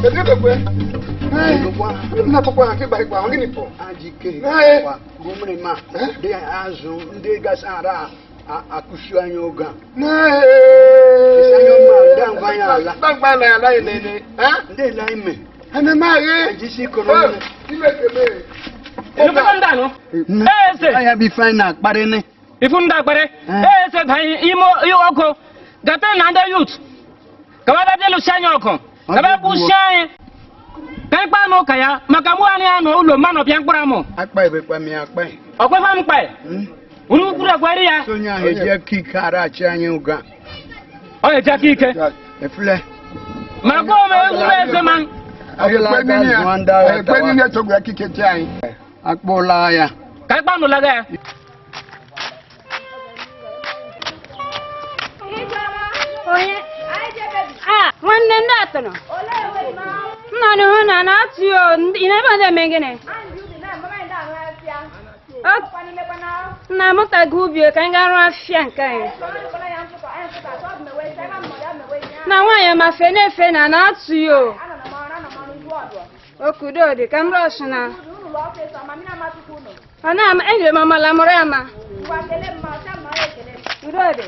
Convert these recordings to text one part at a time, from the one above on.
Ede kwe. Na pokwa ke ba igba ngini po. Ajike. Kwa gomre ma. De azu ndi gasara akushu anyo oga. Sanyo ma dan banya ala. Dan banya ala ile. Ndi la ime. Ana ma ye. Jisi korona. Ime kebe. Ilu ko ndano. Se. Aya bi fine akpare ne. Ifunda akpare. Se bhan imo yo oko. Gata na nda youth. Kawada belu shanyo oko. Kaba bu shan. Kan pa no kaya, makamu ani ano ulo mano bi ankura mo. Akpa ibe kwa mi akpa. Okwe fa mpa e. Unu kura kwari ya. Sonya heje kikara achi anyo oga. O ye jakike. Efle. Mako me ure se man. Ekwe ni to gwa kike ti ayin. Akpola ya. Kai pa no laga. Nwanne ndị atọrọ nna hụ na na-atụ ya ị na-ebe ndị eme gịnị nna mụtaghị ubi ka anyị ga-arụ afịa nke anyị na nwaanyị ma fe na-efe na na-atụ ya okudo dị ka mrọsh na ọ na-ama ejiri m amala mụrụ ama udo dị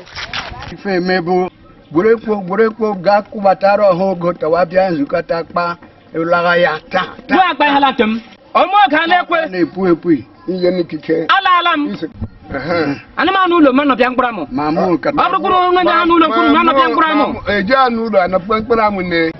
ife mebu Burekwo ga kubatara ogo tawabia nzukata kpa ulaga ya ta. Wa agba hala tem. Omo ka na ekwe. Na epu. Iye ni kike. Ala alam. Ana ma nulo ma no bia nkura mo. Mamu ka. Abukuru nga nulo kuru ma no bia nkura mo. Eje anulo ana nkura mo ne.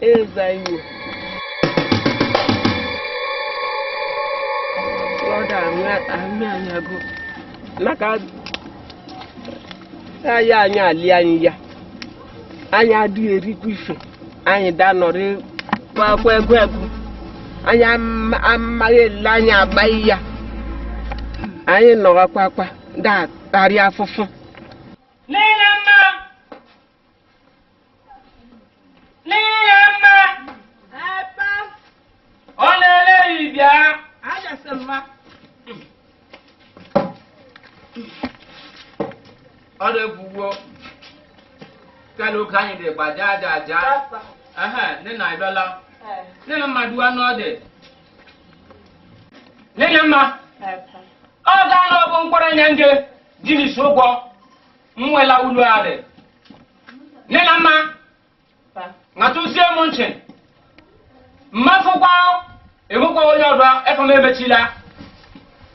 Ezayo. Lord, I'm go. Naka anya ali anya. Anya du eriku ife. Anya da nori kwa egwu. Anya amaghị lanya abai ya. Anyị nọrọ kwakwa da tari afụfụ. Ode buwo kalu kan de bajaja ne na idola ne na maduwa no de ne ma o ga no bo nkora nyange jini sogbo nwela ulu ade ne na ma ngatu sie monche mafukwa egukwa onye odwa efa mebechila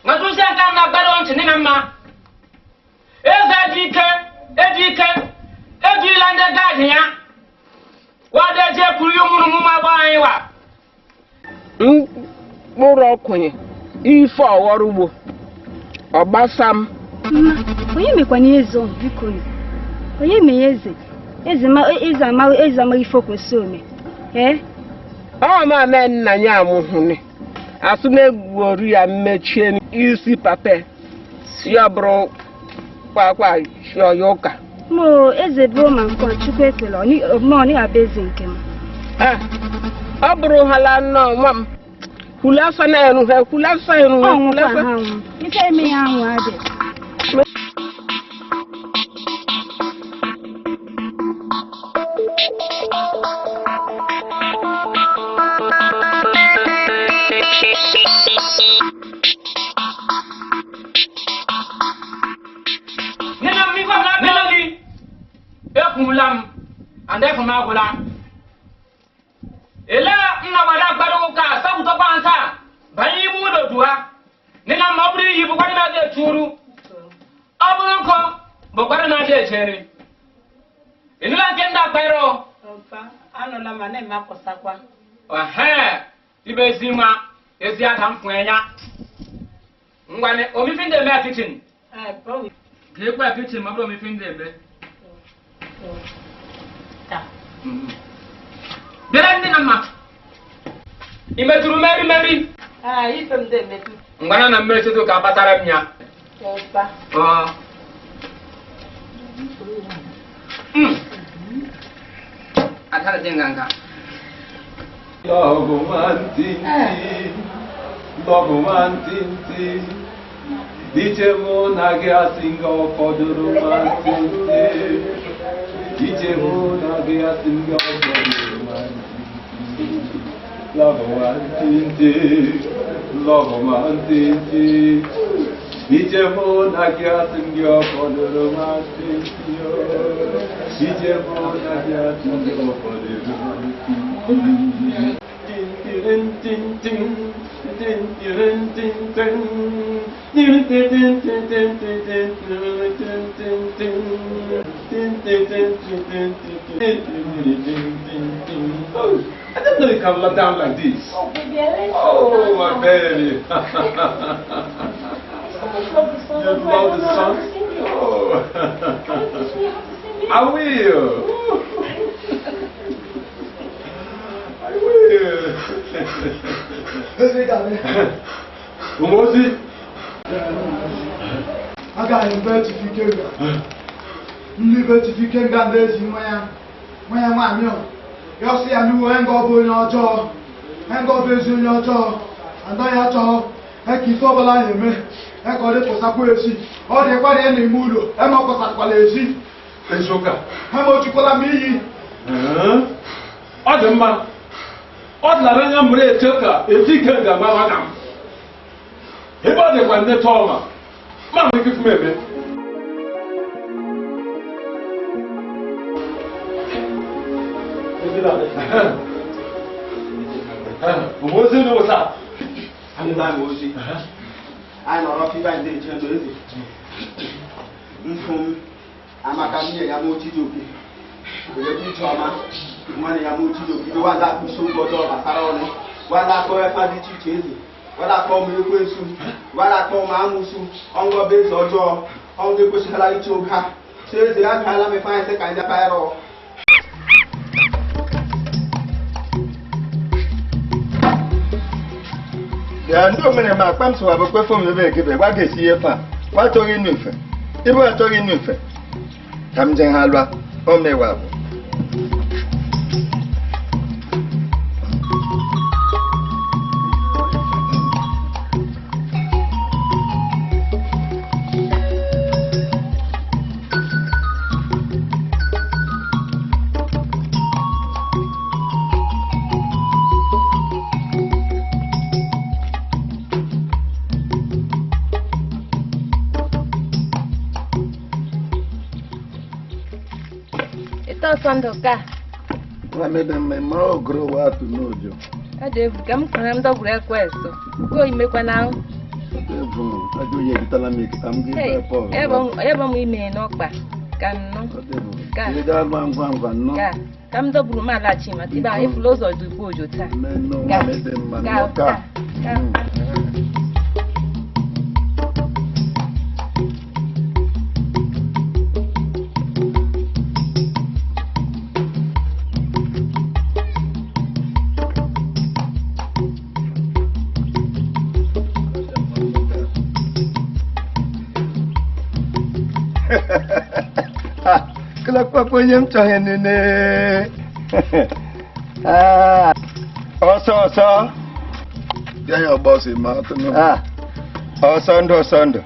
ngatu sie aka na gbado nche ne na ma Ejike, ejila ndị gaji ya. Wade je kwuru yumuru mma gba anyị wa. Mkpụrụ ọkụnye ife ọwọrụ ugbo. Ọgbasam. Onye mekwana eze ọ biko ni. Onye me eze. Eze ama ife kwesị ome. Ọ ma me nna ya amụhụne. Asụ na-egwuru ya mmechie isi pape. Ya bụrụ kwa yoyoka mo eze bro man kwa chukwu ekele oni abeze nke m ọ bụrụ hala nọ nwa m hulasa na enu ha hulasa enu hulasa ife eme ya anwụ adị Ekulam ande fama gula ela nna wada gbadu ka sabu to bansa bayi mu do duwa nina mabri yibu kwani na je turu abun ko bo kwani na je chere Inula kenda kwero. Opa, anụla ma na-eme akwụsakwa. Ibe zima ezi aka mfụenya. Ngwane omifinde me kitchen. Bro. Gekwa kitchen ma bro omifinde be. Ta. Bela ndi nama. Imeturu meri. Ife m de metu. Ngwana na mmiri to ka batara m ya. Opa. Atara jenganga. Logo man tinti Dicevo nage asinga koduru man tinti Dicevo nage asinga koduru man tinti Logo man tinti Dicevo nage asinga koduru man tinti Dicevo nage asinga koduru man tinti I didn't know you can lock down like this. Oh, baby, Oh, my baby. You love the song? Oh. I will. Umozi. Aga ni certificate. Ni certificate ga ndezi moya mami o. Yo si anu engo bo yan ojo. Engo bezu yan ojo. Anda ya to. E ki so bala yeme. E ko le ko sapo esi. O de kwa de ni mulo. E mo ko sa kwa le esi. Esoka. E mo ti ko la mi yi. Ọ dị mma. Ọ dịlara anya mụrụ eche ka etike ga-agbawa na m. Ebe ọ dịkwa ndị tọọma. Ma m ike fum eme. Omozi ni wụsa. Anyị na-amụ ozi. Anyị nọrọ fiba ndị eche ndụ eze. Mfụ m amaka nwunye ya ma ochidi obi. Were bụ ijeọma nwanne ya ma ochidi obi. Wada akpụso ngọzọ gbasara ọnụ. Wada akpọ efa dị iche iche eze. Wada akpọ m ekwensu. Wada akpọ m amụsụ. Ọngọba eze ọjọọ. Ọngọ ekwesịghara iche oge ha. So eze ya bịala m efe anyị sị ka anyị dapa ịrọ. Ya ndo mere ma akpam so abokwe fom ebe gebe gwa gesi yefa wa tori nufe ibo tori nufe tam jen halwa o mewa bo Sandoka. Wa mebe mmemme ogoro wa atu n'ojo. Adevu ka m kwara m dọgwuru ekwesto. Go imekwa na ahụ. Adevu ajo ye bitala mi ka m gi Paul. Ebe m ime n'ọkpa ka nnọ. Adevu. Ka. Ye ga ngwa nnọ. Ka m dọgburu m alachi ma tiba ifulu ụzọ dị ugbo ojo taa. Menno wa mebe mma ka. Kila kwa kwenye mchonge nene. Oso. Ya boss ma tunu. Oso.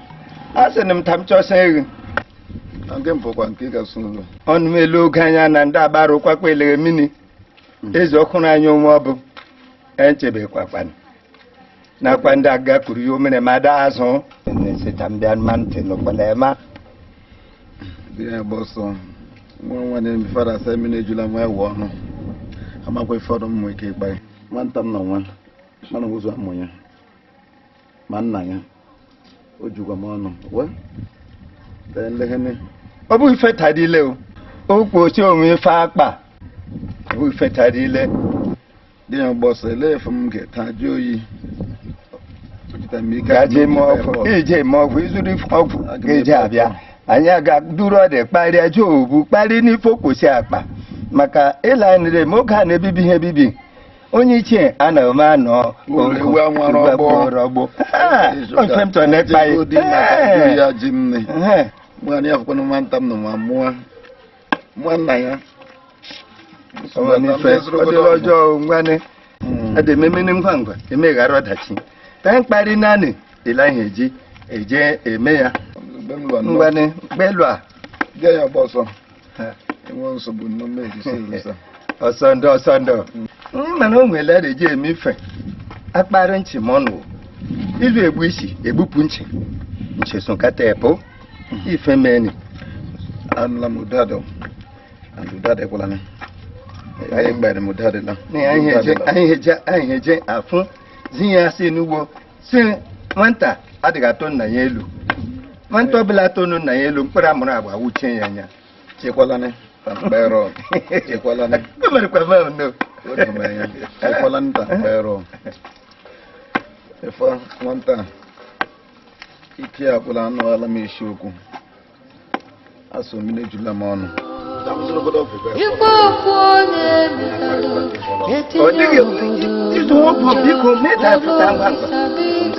Ase nim tamcho sen. Ange mpokwa nkika sunu. Onu melu ganya na nda baro kwa kwele mini. Ezo kuna anyo mobu. Enchebe kwa kwani. Na kwanda ga kuriyo mene mada aso. Ne setambian mante no kwalema. Yeah, boss. One name before I say me jula my one. I'm a way for them we keep by. One time no one. Man was one moya. Man naya. Ojuga mono. What? Then le hene. Obu ife tadi leo. okpochi onwe ife akpa ifetara ile dị ya gbọsọ ele efe m ga-eta jụ oyi gaje ije ma ọgwụ izuru ife ọgwụ ga-eji abịa anyị ga-duru ọdị kparịa ji obu kparị n'ife okpochi akpa maka ịla nire ma oge a na-ebibi ihe ebibi onye ichie a na-eme anọ ọgbọ ofe m chọrọ na-ekpa ya ji mme mụgharị afọkwana nwata m nọ ma mụọ nna ya ọjọọ ngwane adememene ngwa ngwa emeghara ọdachi ka mkparị naanị ịla ihe eje eme ya ngwane gbelu a bịa ya gba ọsọ enwe nsogbu ọsọndọ mana o nwere eji eme ife akparị nchi ma ọnụ ilu egbu isi egbupụ nchi so nkata epo ife meni anụla m ụdadọ ekwela anyị gbere m ụdadịla anyị eje afụ zi ya si n'ugbo si nwata adịghị atọ nna ya elu nwata ọbụla tonu nna ya elu mkpụrụ amụrụ agba wuchie ya anya chekwala nta mkpero ife nwata ike akwụla anụghala m isi okwu asọ mmiri ejula m ọnụ ọ dịghị izu ọgwụ biko medapụta ngwa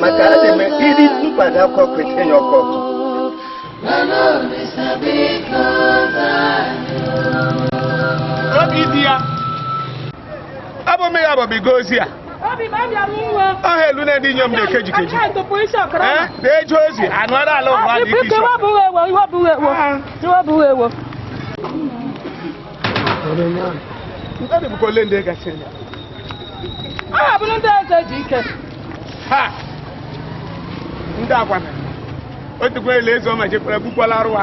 maka adịme iri nkwado akọkụ etinye ọkọkụ obi di ya abụ m ya bọbi gozi a ọha elu na ndị inyom na-eke jikeji na-eje ozi anụ ara ala ụwa dị ike isi ndị bụkwa ole ndị gasịrị aha bụrụ ndị eze ji ike ha ndị akwa otukwa ele eze ọma jekwara gbukwala arụwa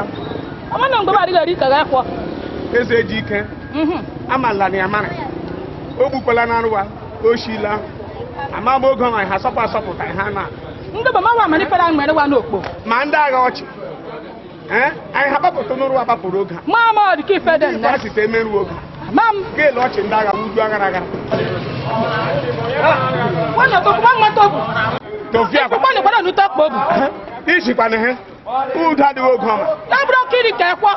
amana mgbe adịghị eri ka ga-akwọ eze ji ike amala na ya mara o gbukwala na arụwa o shila ama m oge ọma ha sọpụ asọpụta ha na ndị bụ mawa amalifere anyị mere wa n'okpo ma ndị agha ọchị anyị ha gbapụta n'ụrụ agbapụrụ oge ma ọ dị ka ife dị nne site emerụ oge mam geelu ọchị ndị agha wuju agara agara nwanne tokwa nwata obu tofia kwa ne kwara nuta kpo obu ishikwa ne he udu adịghị oge ọma na bụrụ kiri ka ekwo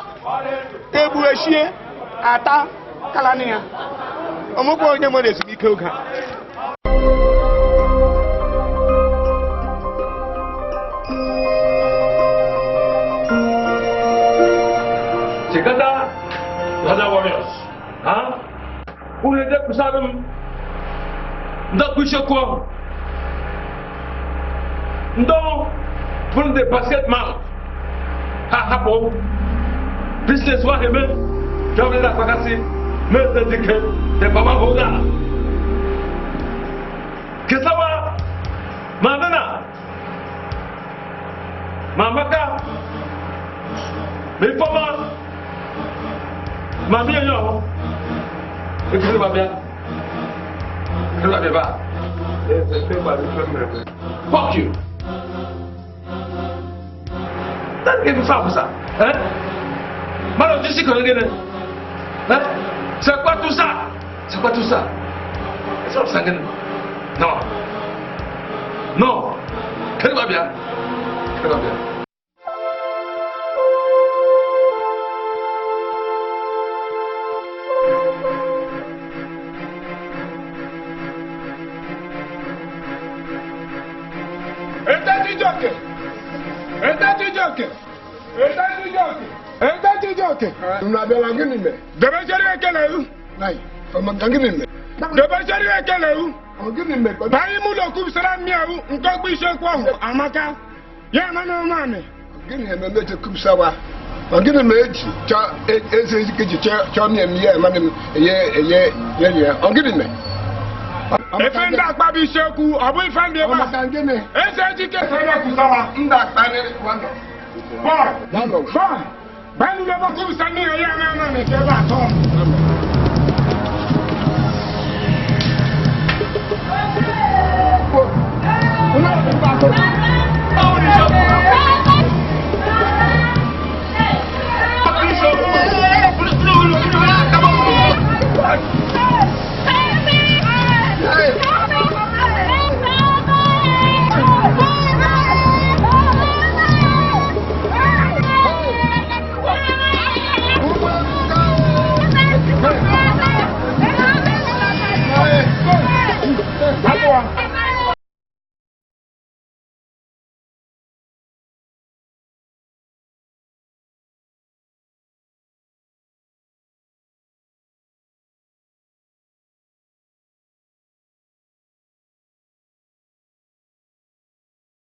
egbu eshie ata kalani ya ọmụkwa onye nwere ezumike oge a Chikata, other warriors, huh? Who had that Pusadum? Not Kushako. No, from the basket mouth. Ha hapo. Business wa heme. Travel la pakasi. Mete dike. De baba boga. Kesawa. Manana. Mamaka. Mefoma. Mami yo. Ekele babia. Ekele babia. Fuck you. That gave me fabulous. Hein? Malo tu sais qu'on est gagné. Hein? C'est quoi tout ça? C'est quoi tout ça? C'est ça que non. Non. Ekele babia. Ekele babia. Ogini meji cha eze ikeji cha mi emiye mani eye ogini me efe nda akpa bi seku obu ife ndi eba eze ejike sere kusawa nda akpani wando boy banu le ba ku sani eye na na me ke ba to